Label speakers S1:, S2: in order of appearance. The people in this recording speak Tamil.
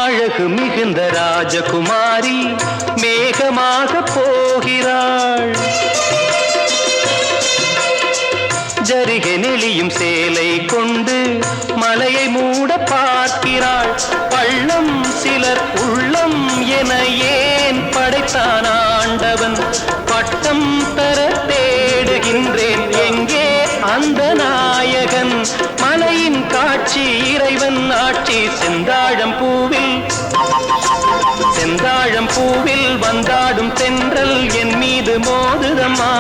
S1: அழகு மிகுந்த ராஜகுமாரி மேகமாக போகிறாள். ஜரிகை நெளியும் சேலை கொண்டு மலையை மூட பார்க்கிறாள். பள்ளம் சிலர் உள்ளம் என ஏன் படைத்தான் ஆண்டவன்? பட்டம் தர தேடுகின்றேன், எங்கே அந்த நாயகன்? மலையின் காட்சி இறைவன் ஆட்சி. செந்தாழம் பூவில் வந்தாடும் தென்றல் என் மீது மோதுதம்மா.